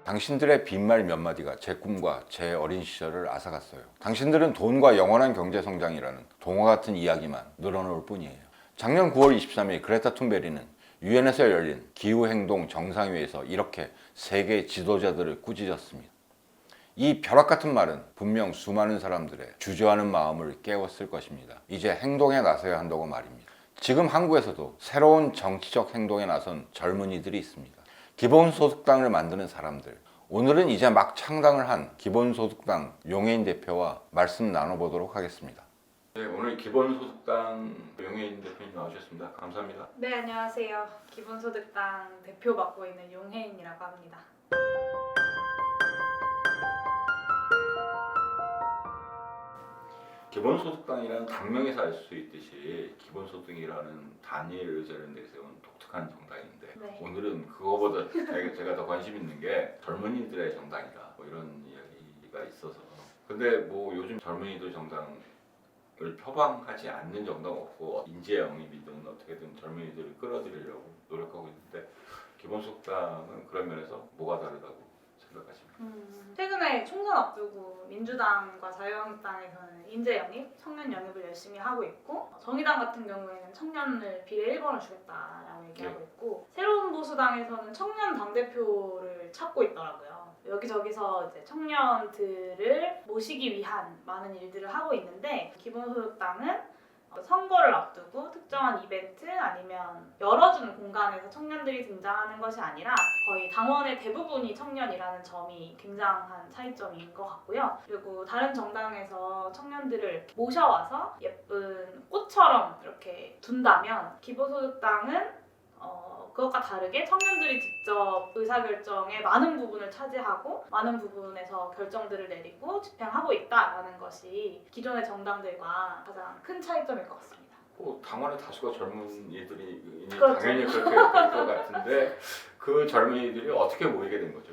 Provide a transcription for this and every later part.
당신들의 빈말 몇 마디가 제 꿈과 제 어린 시절을 앗아갔어요. 당신들은 돈과 영원한 경제 성장이라는 동화 같은 이야기만 늘어놓을 뿐이에요. 작년 9월 23일 그레타 툰베리는 유엔에서 열린 기후행동 정상회의에서 이렇게 세계 지도자들을 꾸짖었습니다. 이 벼락 같은 말은 분명 수많은 사람들의 주저하는 마음을 깨웠을 것입니다. 이제 행동에 나서야 한다고 말입니다. 지금 한국에서도 새로운 정치적 행동에 나선 젊은이들이 있습니다. 기본소득당을 만드는 사람들. 오늘은 이제 막 창당을 한 기본소득당 용해인 대표와 말씀 나눠보도록 하겠습니다. 네, 오늘 기본소득당 용해인 대표님 나오셨습니다. 감사합니다. 네, 안녕하세요. 기본소득당 대표 맡고 있는 용혜인이라고 합니다. 기본소득당이라는 당명에서 알 수 있듯이 기본소득이라는 단일 의제를 내세운 독특한 정당인데 네. 오늘은 그거보다 제가 더 관심 있는 게 젊은이들의 정당이다 뭐 이런 이야기가 있어서 근데 뭐 요즘 젊은이들 정당을 표방하지 않는 정당 없고 인재 영입이든 어떻게든 젊은이들을 끌어들이려고 노력하고 있는데 기본소득당은 그런 면에서 뭐가 다르다고 생각하십니까? 최근에 총선 앞두고 민주당과 자유한국당에서는 인재 영입, 청년 영입을 열심히 하고 있고 정의당 같은 경우에는 청년을 비례 1번을 주겠다라고 얘기하고 있고 새로운 보수당에서는 청년 당대표를 찾고 있더라고요. 여기저기서 이제 청년들을 모시기 위한 많은 일들을 하고 있는데 기본소득당은 선거를 앞두고 특정한 이벤트 아니면 열어주는 공간에서 청년들이 등장하는 것이 아니라 거의 당원의 대부분이 청년이라는 점이 굉장한 차이점인 것 같고요. 그리고 다른 정당에서 청년들을 모셔와서 예쁜 꽃처럼 이렇게 둔다면 기본소득당은 그것과 다르게 청년들이 직접 의사결정의 많은 부분을 차지하고 많은 부분에서 결정들을 내리고 집행하고 있다는 것이 기존의 정당들과 가장 큰 차이점일 것 같습니다. 당원의 다수가 젊은이들이 그렇죠. 당연히 그렇게 될 것 같은데 그 젊은이들이 어떻게 모이게 된 거죠?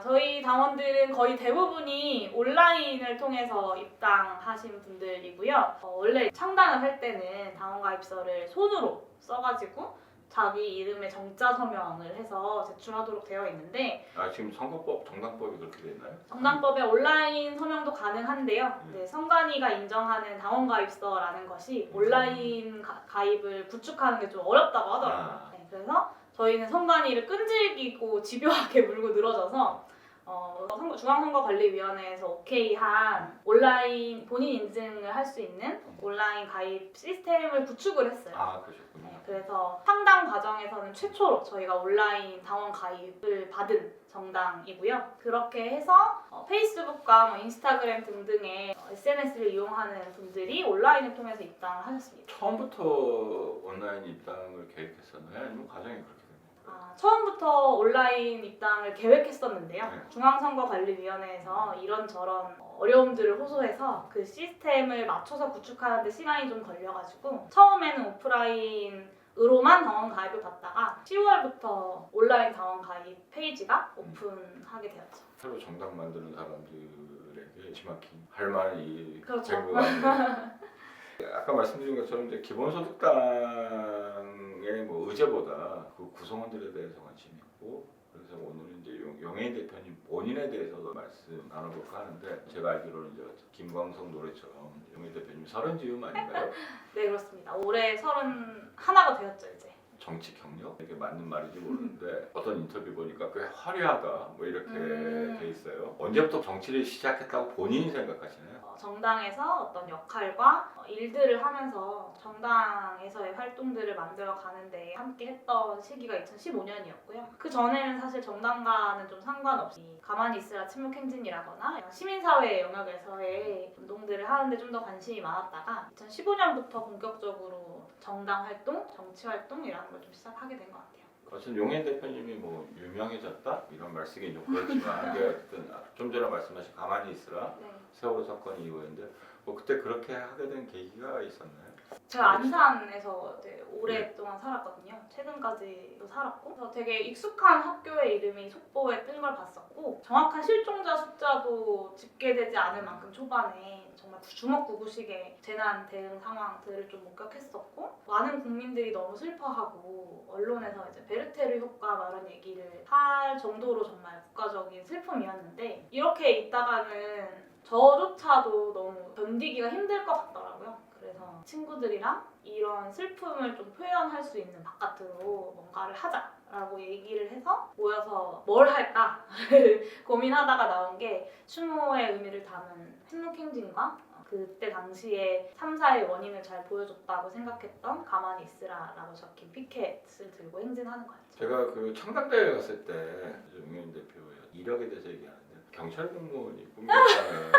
저희 당원들은 거의 대부분이 온라인을 통해서 입당하신 분들이고요. 원래 창당을 할 때는 당원 가입서를 손으로 써가지고 자기 이름의 정자 서명을 해서 제출하도록 되어 있는데 지금 선거법, 정당법이 그렇게 돼 있나요? 정당법에 온라인 서명도 가능한데요. 네, 선관위가 인정하는 당원 가입서라는 것이 온라인 가입을 구축하는 게 좀 어렵다고 하더라고요. 네, 그래서 저희는 선관위를 끈질기고 집요하게 물고 늘어져서 중앙선거관리위원회에서 오케이한 온라인 본인 인증을 할 수 있는 온라인 가입 시스템을 구축을 했어요. 그러셨군요. 네, 그래서 상당 과정에서는 최초로 저희가 온라인 당원 가입을 받은 정당이고요. 그렇게 해서 페이스북과 인스타그램 등등의 SNS를 이용하는 분들이 온라인을 통해서 입당을 하셨습니다. 처음부터 온라인 입당을 계획했었나요? 아니면 과정이 그렇게 된 건가요? 처음부터 온라인 입당을 계획했었는데요. 네. 중앙선거관리위원회에서 이런저런 어려움들을 호소해서 그 시스템을 맞춰서 구축하는데 시간이 좀 걸려가지고 처음에는 오프라인으로만 당원 가입을 받다가 10월부터 온라인 당원 가입 페이지가 오픈하게 되었죠. 새로 정당 만드는 사람들에게 지막힌 할 말이 그렇죠. 된 것 같네요. 아까 말씀드린 것처럼 이제 기본소득당의 의제보다 그 구성원들에 대해서 관심이 있고 그래서 오늘은 이제 용해인 대표님 본인에 대해서도 말씀 나눠볼까 하는데 제가 알기로는 이제 김광석 노래처럼 용해인 대표님 30 즈음 아닌가요? 네, 그렇습니다. 올해 31가 되었죠 이제. 정치 경력? 이게 맞는 말인지 모르는데 어떤 인터뷰 보니까 꽤 화려하다 뭐 이렇게 돼 있어요. 언제부터 정치를 시작했다고 본인이 생각하시나요? 정당에서 어떤 역할과 일들을 하면서 정당에서의 활동들을 만들어 가는데 함께 했던 시기가 2015년이었고요. 그 전에는 사실 정당과는 좀 상관없이 가만히 있으라 침묵행진이라거나 시민사회 영역에서의 운동들을 하는데 좀 더 관심이 많았다가 2015년부터 본격적으로 정당 활동, 정치 활동이라는 걸 좀 시작하게 된 것 같아요. 어쨌든 용해인 대표님이 유명해졌다 이런 말씀이 좀 그렇지만 어쨌든 좀 전에 말씀하신 가만히 있으라 네. 세월호 사건이 이후인데 그때 그렇게 하게 된 계기가 있었나요? 제가 안산에서 되게 오랫동안 살았거든요. 최근까지도 살았고 그래서 되게 익숙한 학교의 이름이 속보에 뜬 걸 봤었고 정확한 실종자 숫자도 집계되지 않을 만큼 초반에 정말 주먹구구식의 재난 대응 상황들을 좀 목격했었고 많은 국민들이 너무 슬퍼하고 언론에서 이제 베르테르 효과 막 이런 얘기를 할 정도로 정말 국가적인 슬픔이었는데 이렇게 있다가는 저조차도 너무 견디기가 힘들 것 같더라고요. 그래서 친구들이랑 이런 슬픔을 좀 표현할 수 있는 바깥으로 뭔가를 하자라고 얘기를 해서 모여서 뭘 할까를 고민하다가 나온 게 추모의 의미를 담은 행룩행진과 그때 당시에 참사의 원인을 잘 보여줬다고 생각했던 가만히 있으라라고 적힌 피켓을 들고 행진하는 거였죠. 제가 그 청담대에 갔을 때 윤미은 대표의 이력에 대해서 얘기하는데 경찰 공무원이 꿈이었잖아요.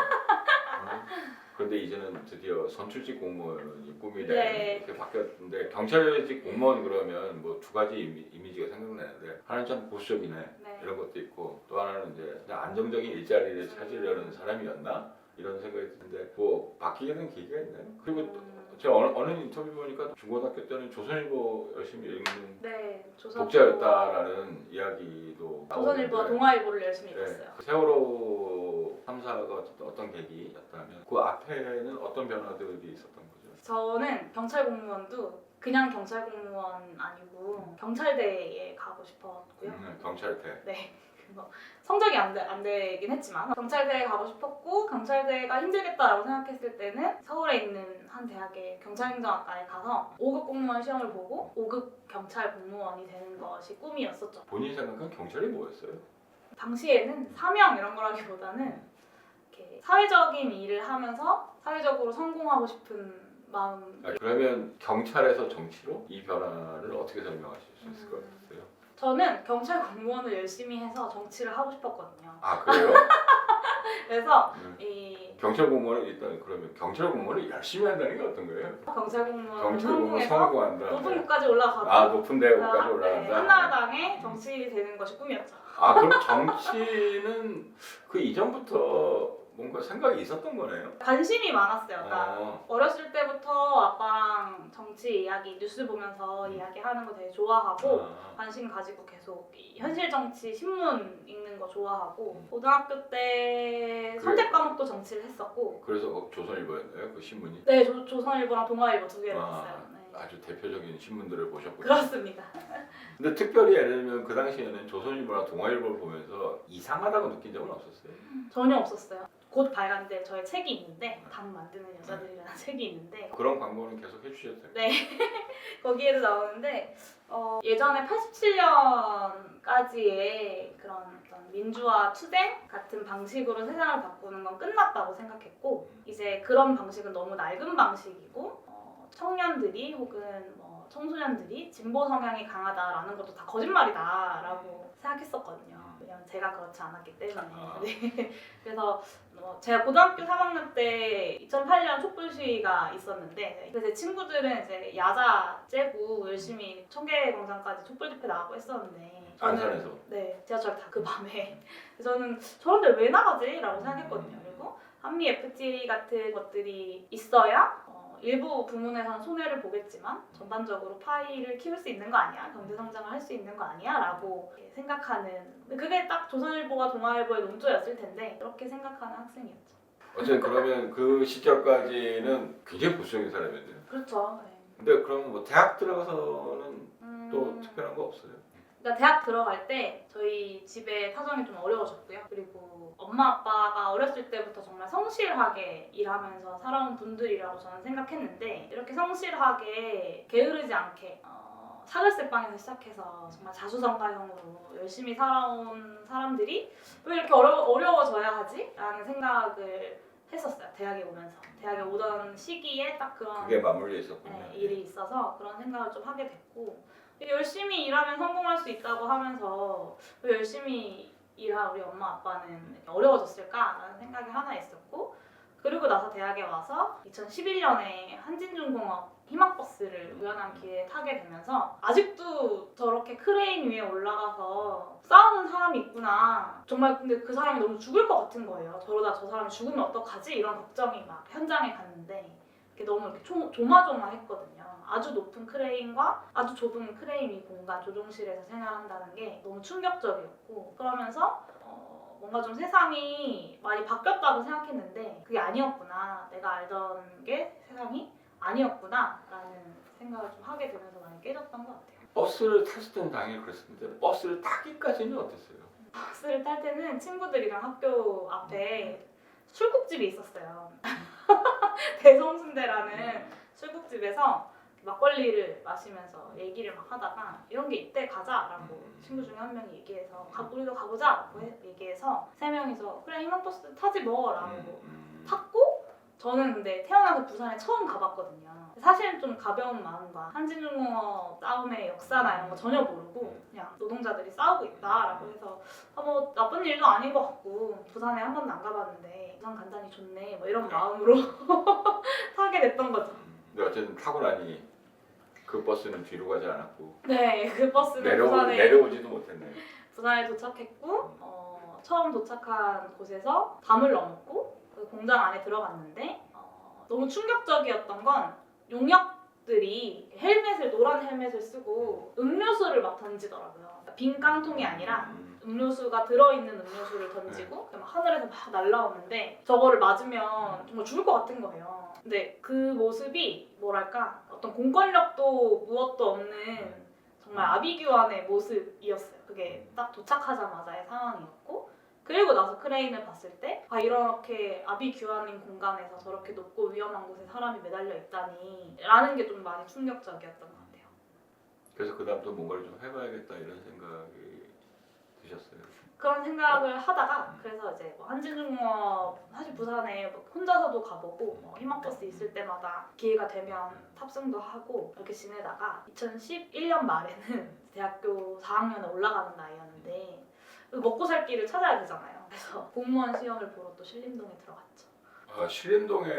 그런데 이제는 드디어 선출직 공무원이 꿈이래 네. 이렇게 바뀌었는데 경찰직 공무원 그러면 뭐 두 가지 이미지가 생각나는데 하나는 참 보수적이네 네. 이런 것도 있고 또 하나는 이제 그냥 안정적인 일자리를 찾으려는 사람이었나 이런 생각이 드는데 뭐 바뀌게 된 계기가 있나요? 그리고 또 제가 어느 인터뷰 보니까 중고등학교 때는 조선일보 열심히 읽는 네, 독자였다라는 이야기도 조선일보와 나오는데 동아일보를 열심히 네, 읽었어요. 그 세월호 참사가 어떤 계기였다면 그 앞에는 어떤 변화들이 있었던 거죠? 저는 경찰 공무원도 그냥 경찰 공무원 아니고 경찰대에 가고 싶었고요. 경찰대. 네. 뭐 성적이 안 되긴 했지만 경찰대에 가고 싶었고 경찰대가 힘들겠다라고 생각했을 때는 서울에 있는 한 대학의 경찰행정학과에 가서 5급 공무원 시험을 보고 5급 경찰 공무원이 되는 것이 꿈이었었죠. 본인 생각은 경찰이 뭐였어요? 당시에는 사명 이런 거라기보다는 이렇게 사회적인 일을 하면서 사회적으로 성공하고 싶은 마음. 그러면 경찰에서 정치로 이 변화를 어떻게 설명하실 수 있을 것 같으세요? 저는 경찰 공무원을 열심히 해서 정치를 하고 싶었거든요. 아 그래요? 그래서 이 경찰 공무원은 일단 그러면 경찰 공무원을 열심히 한다는 게 어떤 거예요? 경찰 공무원 경찰 공무원 성공해서 성공한다. 높은 곳까지 올라가고 아 높은 대국까지 올라간다. 한나라당의 정치인이 되는 것이 꿈이었죠. 아 그럼 정치는 그 이전부터 뭔가 생각이 있었던 거네요? 관심이 많았어요. 그러니까 어렸을 때부터 아빠랑 정치 이야기 뉴스 보면서 이야기하는 거 되게 좋아하고 관심 가지고 계속 이 현실 정치 신문 읽는 거 좋아하고 고등학교 때 선택 과목도 정치를 했었고 그래서 조선일보였나요? 그 신문이? 네 조선일보랑 동아일보 두 개를 봤어요. 네. 아주 대표적인 신문들을 보셨군요. 그렇습니다. 근데 특별히 예를 들면 그 당시에는 조선일보나 동아일보를 보면서 이상하다고 느낀 적은 없었어요? 전혀 없었어요. 곧 발간될 저의 책이 있는데 당 만드는 여자들이라는 책이 있는데 그런 광고는 계속 해주셔도 됩니다. 네 거기에도 나오는데 예전에 87년까지의 그런 어떤 민주화 투쟁 같은 방식으로 세상을 바꾸는 건 끝났다고 생각했고 이제 그런 방식은 너무 낡은 방식이고 청년들이 혹은 뭐 청소년들이 진보 성향이 강하다라는 것도 다 거짓말이다라고 생각했었거든요. 왜냐면 제가 그렇지 않았기 때문에. 네. 그래서 제가 고등학교 3학년 때 2008년 촛불 시위가 있었는데 그래서 제 친구들은 이제 야자 째고 열심히 청계광장까지 촛불 집회 나가고 했었는데 안산에서? 네, 지하철 타 그 밤에 저는 저런데 왜 나가지? 라고 생각했거든요. 그리고 한미 FTA 같은 것들이 있어야 일부 부문에서는 손해를 보겠지만 전반적으로 파이를 키울 수 있는 거 아니야? 경제 성장을 할 수 있는 거 아니야? 라고 생각하는 그게 딱 조선일보와 동아일보의 논조였을 텐데 그렇게 생각하는 학생이었죠. 어쨌든 그러면 그 시절까지는 굉장히 보수적인 사람이었네요. 그렇죠. 네. 근데 그럼 뭐 대학 들어가서는 또 특별한 거 없어요? 그러니까 대학 들어갈 때 저희 집에 사정이 좀 어려워졌고요. 그리고 엄마 아빠가 어렸을 때부터 정말 성실하게 일하면서 살아온 분들이라고 저는 생각했는데 이렇게 성실하게 게으르지 않게 사글세방에서 시작해서 정말 자수성가형으로 열심히 살아온 사람들이 왜 이렇게 어려워져야 하지? 라는 생각을 했었어요. 대학에 오면서. 대학에 오던 시기에 딱 그런 그게 맞물려 있었군요. 네, 일이 있어서 그런 생각을 좀 하게 됐고 열심히 일하면 성공할 수 있다고 하면서 왜 열심히 일한 우리 엄마 아빠는 어려워졌을까라는 생각이 하나 있었고 그리고 나서 대학에 와서 2011년에 한진중공업 희망버스를 우연한 기회에 타게 되면서 아직도 저렇게 크레인 위에 올라가서 싸우는 사람이 있구나. 정말 근데 그 사람이 너무 죽을 것 같은 거예요. 저러다 저 사람이 죽으면 어떡하지? 이런 걱정이 막 현장에 갔는데 이게 너무 이렇게 조마조마했거든요. 아주 높은 크레인과 아주 좁은 크레인 위 공간 조종실에서 생활한다는 게 너무 충격적이었고, 그러면서 뭔가 좀 세상이 많이 바뀌었다고 생각했는데 그게 아니었구나, 내가 알던 게 세상이 아니었구나 라는 생각을 좀 하게 되면서 많이 깨졌던 것 같아요. 버스를 탔을 때는 당연히 그랬었는데 버스를 타기까지는 어땠어요? 버스를 탈 때는 친구들이랑 학교 앞에 술국집이 있었어요. 대성순대라는 술국집에서 막걸리를 마시면서 얘기를 막 하다가 이런 게 있대, 가자라고 친구 중에 한 명이 얘기해서 우리도 가보자라고 얘기해서 세 명이서 그래 희망버스 타지 뭐라고 탔고, 저는 근데 태어나서 부산에 처음 가봤거든요. 사실은 좀 가벼운 마음과 한진중공업 싸움의 역사나 이런 거 전혀 모르고 그냥 노동자들이 싸우고 있다라고 해서 뭐 나쁜 일도 아닌 것 같고 부산에 한 번도 안 가봤는데 부산 간다니 좋네 뭐 이런 마음으로 타게 됐던 거죠. 근데 어쨌든 타고 나니 그 버스는 뒤로 가지 않았고 네, 그 버스는 부산에 내려오지도 못했네요. 부산에 도착했고 처음 도착한 곳에서 담을 넘었고 그 공장 안에 들어갔는데 너무 충격적이었던 건 용역들이 노란 헬멧을 쓰고 음료수를 막 던지더라고요. 빈 깡통이 아니라 음료수가 들어있는 음료수를 던지고 막 하늘에서 막 날라오는데 저거를 맞으면 정말 죽을 것 같은 거예요. 근데 그 모습이 뭐랄까 어떤 공권력도 무엇도 없는 정말 아비규환의 모습이었어요. 그게 딱 도착하자마자의 상황이었고, 그리고 나서 크레인을 봤을 때 이렇게 아비규환인 공간에서 저렇게 높고 위험한 곳에 사람이 매달려 있다니 라는 게 좀 많이 충격적이었던 것 같아요. 그래서 그 다음부터 뭔가를 좀 해봐야겠다 이런 생각이 드셨어요? 그런 생각을 하다가 그래서 이제 뭐 한진중공업 사실 부산에 뭐 혼자서도 가보고 희망버스 있을 때마다 기회가 되면 탑승도 하고 이렇게 지내다가 2011년 말에는 대학교 4학년에 올라가는 나이였는데 먹고 살 길을 찾아야 되잖아요. 그래서 공무원 시험을 보러 또 신림동에 들어갔죠. 신림동에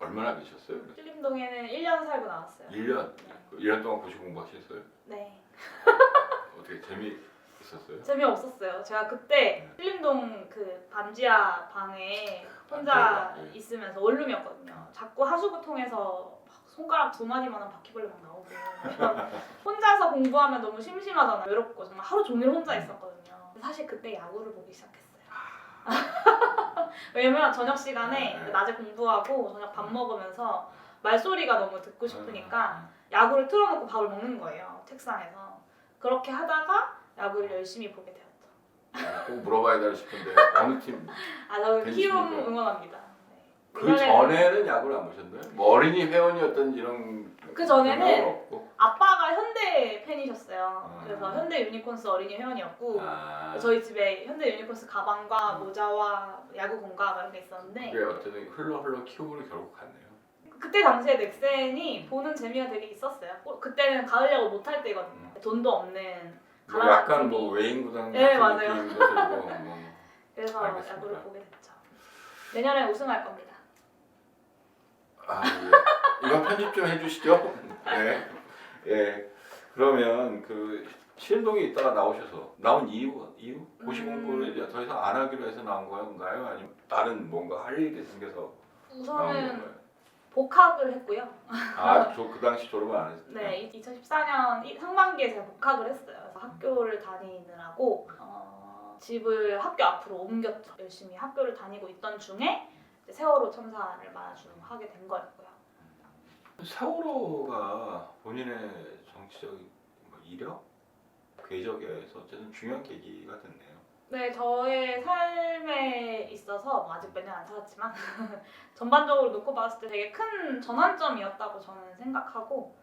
얼마나 계셨어요? 신림동에는 1년 살고 나왔어요. 1년? 1년 동안 고시 공부하셨어요? 네. 어떻게 재미있었어요? 재미없었어요. 제가 그때 신림동 그 반지하 방에 혼자 있으면서 원룸이었거든요. 자꾸 하수구통에서 손가락 2마디만한 바퀴벌레 막 나오고 혼자서 공부하면 너무 심심하잖아요. 외롭고 정말 하루 종일 혼자 있었거든요. 사실 그때 야구를 보기 시작했어요. 왜냐면 저녁 시간에 낮에 공부하고 저녁 밥 먹으면서 말소리가 너무 듣고 싶으니까 야구를 틀어놓고 밥을 먹는 거예요. 책상에서. 그렇게 하다가 야구를 열심히 보게 되었죠. 꼭 물어봐야 되나 싶은데 어느 팀? 저는 키움 팬이십니까? 응원합니다. 그 전에는 야구를 안 보셨나요? 뭐 어린이 회원이었던 이런 그 전에는 경험은 없고? 아빠가 현대 팬이셨어요. 그래서 현대 유니콘스 어린이 회원이었고 저희 집에 현대 유니콘스 가방과 모자와 야구공과 이런 게 있었는데 그게 어쨌든 흘러 키움으로 결국 갔네요. 그때 당시에 넥센이 보는 재미가 되게 있었어요. 그때는 가을 야구 못할 때거든요. 돈도 없는 뭐 가난한 약간 팀이. 뭐 외인구당 네, 같은 맞아요. 느낌도 들고 뭐. 그래서 알겠습니다. 야구를 보게 됐죠. 내년에 우승할 겁니다. 예. 이건 편집 좀 해주시죠. 네. 예. 그러면 그 신림동에 있다가 나온 이유? 고시 공부를 이제 더 이상 안 하기로 해서 나온 건가요? 아니면 다른 뭔가 할 일이 생겨서 나온 우선은 건가요? 복학을 했고요. 그 당시 졸업을 안 했어요? 네, 2014년 상반기에 제가 복학을 했어요. 그래서 학교를 다니느라고 집을 학교 앞으로 옮겼죠. 열심히 학교를 다니고 있던 중에 이제 세월호 참사를 마주하게 된 거였고요. 세월호가 본인의 정치적인 이력? 궤적에서 어쨌든 중요한 계기가 됐네요. 네, 저의 삶에 있어서 아직 몇 년 안 살았지만 전반적으로 놓고 봤을 때 되게 큰 전환점이었다고 저는 생각하고,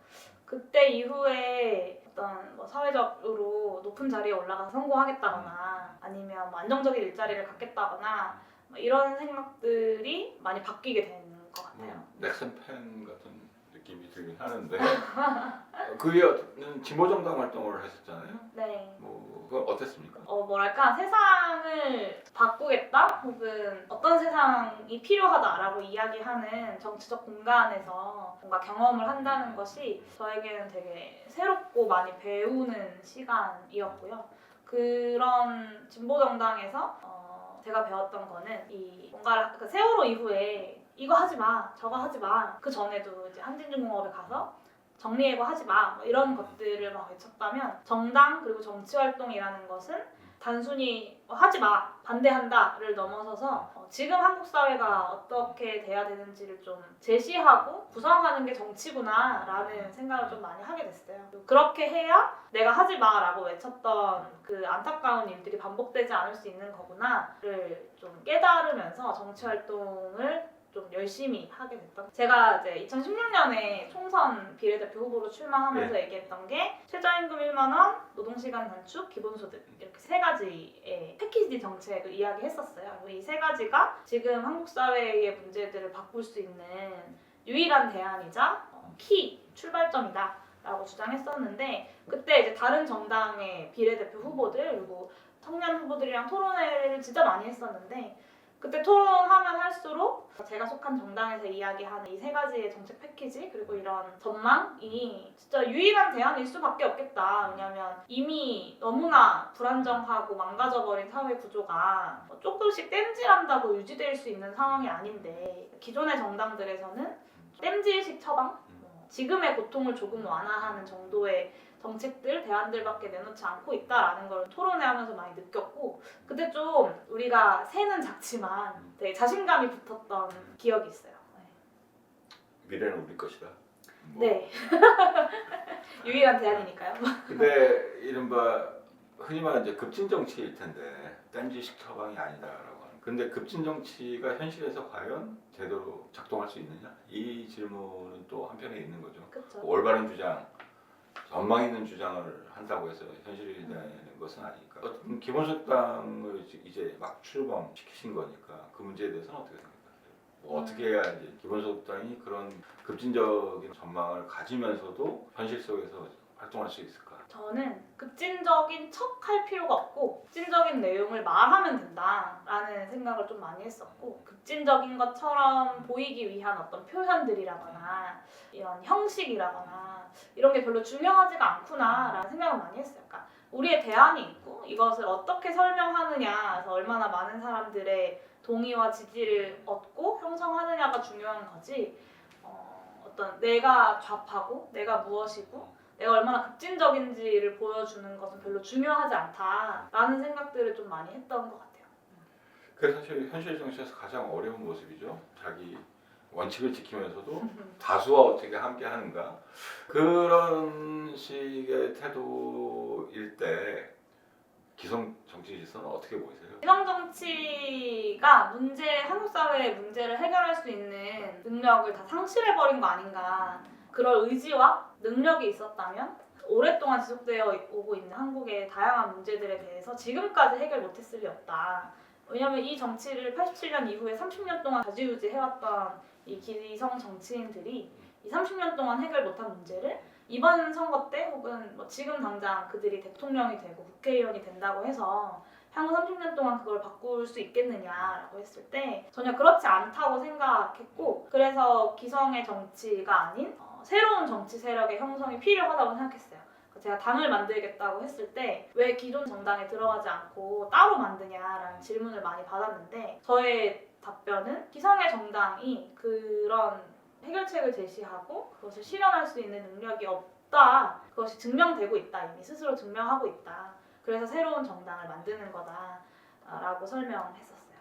그때 이후에 어떤 뭐 사회적으로 높은 자리에 올라가서 성공하겠다거나 아니면 뭐 안정적인 일자리를 갖겠다거나 뭐 이런 생각들이 많이 바뀌게 된 것 같아요. 넥슨 팬 같은 느낌이 들긴 하는데 그게 진보정당 활동을 했었잖아요. 네. 뭐 그건 어땠습니까? 뭐랄까 세상을 바꾸겠다 혹은 어떤 세상이 필요하다라고 이야기하는 정치적 공간에서 뭔가 경험을 한다는 것이 저에게는 되게 새롭고 많이 배우는 시간이었고요. 그런 진보정당에서 제가 배웠던 거는 이 뭔가 그 세월호 이후에 이거 하지 마, 저거 하지 마. 그 전에도 이제 한진중공업에 가서 정리해고 하지 마, 뭐 이런 것들을 막 외쳤다면 정당 그리고 정치 활동이라는 것은 단순히 하지 마, 반대한다를 넘어서서 지금 한국 사회가 어떻게 돼야 되는지를 좀 제시하고 구성하는 게 정치구나라는 생각을 좀 많이 하게 됐어요. 그렇게 해야 내가 하지 마라고 외쳤던 그 안타까운 일들이 반복되지 않을 수 있는 거구나를 좀 깨달으면서 정치 활동을 좀 열심히 하게 됐던. 제가 이제 2016년에 총선 비례대표 후보로 출마하면서 얘기했던 게 최저임금 1만 원, 노동시간 단축, 기본소득 이렇게 세 가지의 패키지 정책을 이야기했었어요. 이 세 가지가 지금 한국 사회의 문제들을 바꿀 수 있는 유일한 대안이자 키 출발점이다라고 주장했었는데 그때 이제 다른 정당의 비례대표 후보들 그리고 청년 후보들이랑 토론회를 진짜 많이 했었는데 그때 토론하면 할수록 제가 속한 정당에서 이야기하는 이 세 가지의 정책 패키지 그리고 이런 전망이 진짜 유일한 대안일 수밖에 없겠다. 왜냐하면 이미 너무나 불안정하고 망가져버린 사회 구조가 조금씩 땜질한다고 유지될 수 있는 상황이 아닌데 기존의 정당들에서는 땜질식 처방? 지금의 고통을 조금 완화하는 정도의 정책들, 대안들밖에 내놓지 않고 있다라는 걸 토론회하면서 많이 느꼈고 그때 좀 우리가 새는 작지만 되게 자신감이 붙었던 기억이 있어요. 미래는 우리 것이다. 네. 유일한 대안이니까요. 근데 이른바 흔히 말하는 이제 급진 정치일 텐데 땜질식 처방이 아니다라고 하는. 근데 급진 정치가 현실에서 과연 제대로 작동할 수 있느냐? 이 질문은 또 한편에 있는 거죠. 그렇죠. 올바른 주장, 전망 있는 주장을 한다고 해서 현실이 되는 것은 아니니까. 어쨌든 기본소득당을 이제 막 출범시키신 거니까 그 문제에 대해서는 어떻게 생각하세요? 뭐 어떻게 해야 이제 기본소득당이 그런 급진적인 전망을 가지면서도 현실 속에서 활동할 수 있을까? 저는 급진적인 척 할 필요가 없고 급진적인 내용을 말하면 된다라는 생각을 좀 많이 했었고 급진적인 것처럼 보이기 위한 어떤 표현들이라거나 이런 형식이라거나 이런 게 별로 중요하지가 않구나라는 생각을 많이 했어요. 그러니까 우리의 대안이 있고 이것을 어떻게 설명하느냐에서 얼마나 많은 사람들의 동의와 지지를 얻고 형성하느냐가 중요한 거지 어떤 내가 좌파고 내가 무엇이고 내가 얼마나 급진적인지를 보여주는 것은 별로 중요하지 않다라는 생각들을 좀 많이 했던 것 같아요. 그게 사실 현실 정치에서 가장 어려운 모습이죠. 자기 원칙을 지키면서도 다수와 어떻게 함께 하는가. 그런 식의 태도일 때 기성 정치지선은 어떻게 보이세요? 기성 정치가 한국 사회의 문제를 해결할 수 있는 능력을 다 상실해버린 거 아닌가. 그럴 의지와 능력이 있었다면 오랫동안 지속되어 오고 있는 한국의 다양한 문제들에 대해서 지금까지 해결 못했을 리 없다. 왜냐하면 이 정치를 87년 이후에 30년 동안 좌지우지해왔던 이 기성 정치인들이 이 30년 동안 해결 못한 문제를 이번 선거 때 혹은 뭐 지금 당장 그들이 대통령이 되고 국회의원이 된다고 해서 향후 30년 동안 그걸 바꿀 수 있겠느냐라고 했을 때 전혀 그렇지 않다고 생각했고 그래서 기성의 정치가 아닌 새로운 정치 세력의 형성이 필요하다고 생각했어요. 제가 당을 만들겠다고 했을 때 왜 기존 정당에 들어가지 않고 따로 만드냐라는 질문을 많이 받았는데 저의 답변은 기성의 정당이 그런 해결책을 제시하고 그것을 실현할 수 있는 능력이 없다. 그것이 증명되고 있다. 이미 스스로 증명하고 있다. 그래서 새로운 정당을 만드는 거다라고 설명했었어요.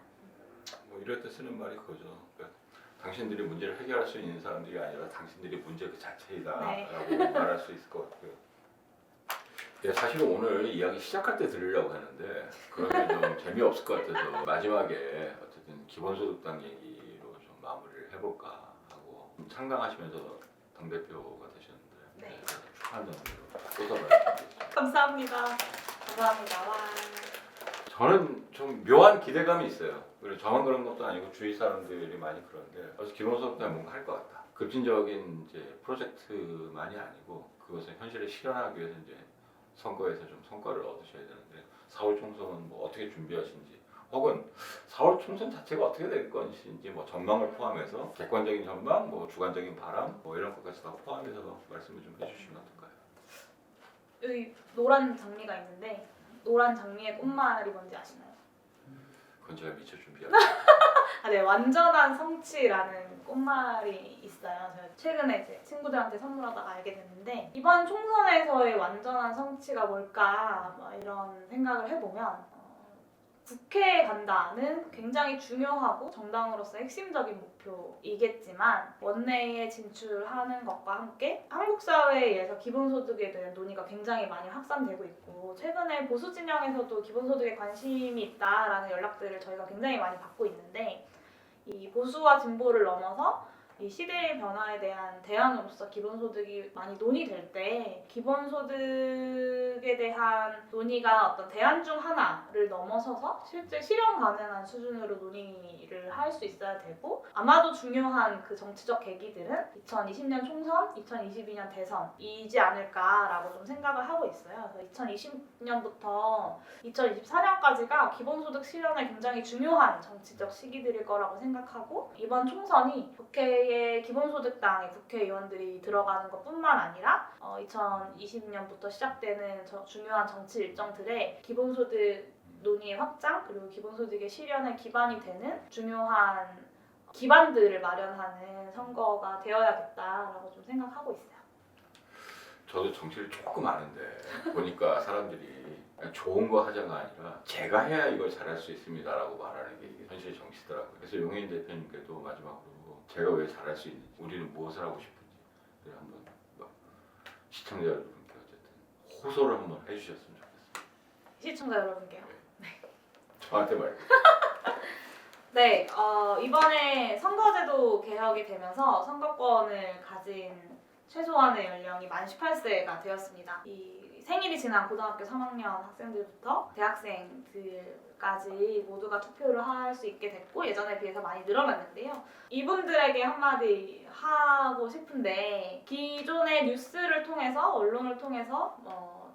뭐 이럴 때 쓰는 말이 그거죠. 그러니까 당신들이 문제를 해결할 수 있는 사람들이 아니라 당신들이 문제 그 자체이다라고 말할 수 있을 것 같고요. 예, 사실은 오늘 이야기 시작할 때 들으려고 했는데 그러면 좀 재미없을 것 같아서 마지막에 어쨌든 기본소득당 얘기로 좀 마무리를 해볼까 하고 창당하시면서 당대표가 되셨는데 네. 축하한다는 의미로 또 말씀드리겠습니다. 감사합니다. 감사합니다. 와. 저는 좀 묘한 기대감이 있어요. 그리고 저만 그런 것도 아니고 주위 사람들이 많이 그런데 그래서 기본소득당이 뭔가 할 것 같다. 급진적인 이제 프로젝트만이 아니고 그것을 현실에 실현하기 위해서 이제 선거에서 좀 성과를 얻으셔야 되는데 4월 총선은 뭐 어떻게 준비하신지 혹은 4월 총선 자체가 어떻게 될 것인지 뭐 전망을 포함해서 객관적인 전망, 뭐 주관적인 바람 뭐 이런 것까지 다 포함해서 말씀을 좀 해주시면 어떨까요? 여기 노란 장미가 있는데 노란 장미의 꽃말이 뭔지 아시나요? 그건 제가 미처 준비하고. 네, 완전한 성취라는 꽃말이 있어요. 제가 최근에 이제 친구들한테 선물하다가 알게 됐는데 이번 총선에서의 완전한 성취가 뭘까 막 이런 생각을 해보면 국회에 간다는 굉장히 중요하고 정당으로서 핵심적인 목표이겠지만 원내에 진출하는 것과 함께 한국 사회에서 기본소득에 대한 논의가 굉장히 많이 확산되고 있고 최근에 보수 진영에서도 기본소득에 관심이 있다라는 연락들을 저희가 굉장히 많이 받고 있는데 이 보수와 진보를 넘어서 이 시대의 변화에 대한 대안으로서 기본소득이 많이 논의될 때 기본소득에 대한 논의가 어떤 대안 중 하나를 넘어서서 실제 실현 가능한 수준으로 논의를 할 수 있어야 되고 아마도 중요한 그 정치적 계기들은 2020년 총선, 2022년 대선이지 않을까라고 좀 생각을 하고 있어요. 그래서 2020년부터 2024년까지가 기본소득 실현에 굉장히 중요한 정치적 시기들일 거라고 생각하고 이번 총선이 국회에 기본소득당의 국회의원들이 들어가는 것뿐만 아니라 2020년부터 시작되는 중요한 정치 일정들의 기본소득 논의의 확장 그리고 기본소득의 실현에 기반이 되는 중요한 기반들을 마련하는 선거가 되어야겠다라고 좀 생각하고 있어요. 저도 정치를 조금 아는데 보니까 사람들이 그냥 좋은 거 하자가 아니라 제가 해야 이걸 잘할 수 있습니다라고 말하는 게 이게 현실 정치더라고요. 그래서 용인 대표님께도 마지막으로 제가 왜 잘할 수 있는지 우리는 무엇을 하고 싶은지 한번 시청자 여러분께 어쨌든 호소를 한번 해주셨으면 좋겠습니다. 시청자 여러분께요. 저한테 말고. 네, 이번에 선거제도 개혁이 되면서 선거권을 가진 최소한의 연령이 만 18세가 되었습니다. 이 생일이 지난 고등학교 3학년 학생들부터 대학생들까지 모두가 투표를 할 수 있게 됐고 예전에 비해서 많이 늘어났는데요. 이분들에게 한마디 하고 싶은데 기존의 뉴스를 통해서 언론을 통해서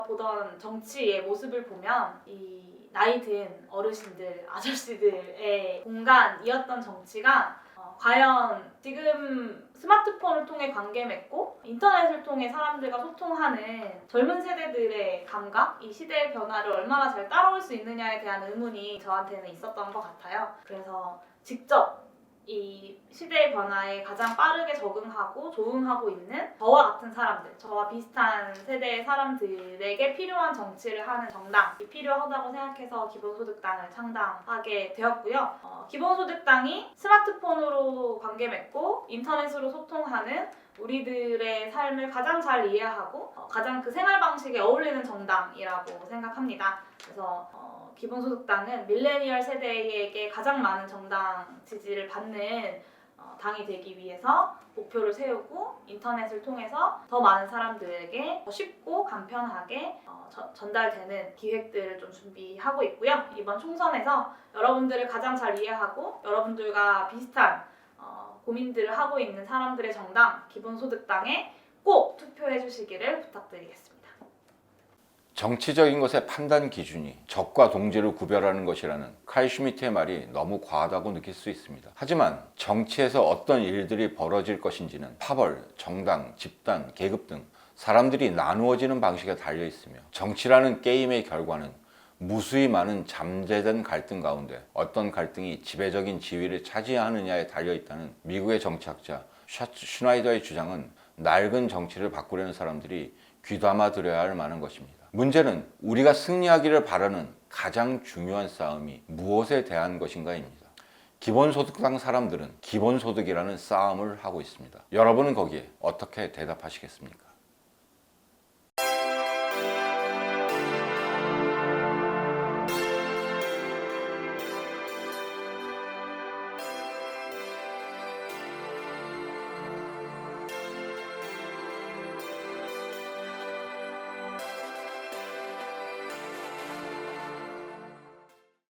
보던 정치의 모습을 보면 이 나이 든 어르신들, 아저씨들의 공간이었던 정치가 과연 지금 스마트폰을 통해 관계 맺고 인터넷을 통해 사람들과 소통하는 젊은 세대들의 감각, 이 시대의 변화를 얼마나 잘 따라올 수 있느냐에 대한 의문이 저한테는 있었던 것 같아요. 그래서 직접 이 시대의 변화에 가장 빠르게 적응하고 조응하고 있는 저와 같은 사람들, 저와 비슷한 세대의 사람들에게 필요한 정치를 하는 정당이 필요하다고 생각해서 기본소득당을 창당하게 되었고요. 기본소득당이 스마트폰으로 관계 맺고 인터넷으로 소통하는 우리들의 삶을 가장 잘 이해하고 가장 그 생활 방식에 어울리는 정당이라고 생각합니다. 그래서 기본소득당은 밀레니얼 세대에게 가장 많은 정당 지지를 받는 당이 되기 위해서 목표를 세우고 인터넷을 통해서 더 많은 사람들에게 더 쉽고 간편하게 전달되는 기획들을 좀 준비하고 있고요. 이번 총선에서 여러분들을 가장 잘 이해하고 여러분들과 비슷한 고민들을 하고 있는 사람들의 정당 기본소득당에 꼭 투표해 주시기를 부탁드리겠습니다. 정치적인 것의 판단 기준이 적과 동지를 구별하는 것이라는 칼 슈미트의 말이 너무 과하다고 느낄 수 있습니다. 하지만 정치에서 어떤 일들이 벌어질 것인지는 파벌, 정당, 집단, 계급 등 사람들이 나누어지는 방식에 달려 있으며 정치라는 게임의 결과는 무수히 많은 잠재된 갈등 가운데 어떤 갈등이 지배적인 지위를 차지하느냐에 달려 있다는 미국의 정치학자 슈나이더의 주장은 낡은 정치를 바꾸려는 사람들이 귀담아 들어야 할 만한 것입니다. 문제는 우리가 승리하기를 바라는 가장 중요한 싸움이 무엇에 대한 것인가입니다. 기본소득당 사람들은 기본소득이라는 싸움을 하고 있습니다. 여러분은 거기에 어떻게 대답하시겠습니까?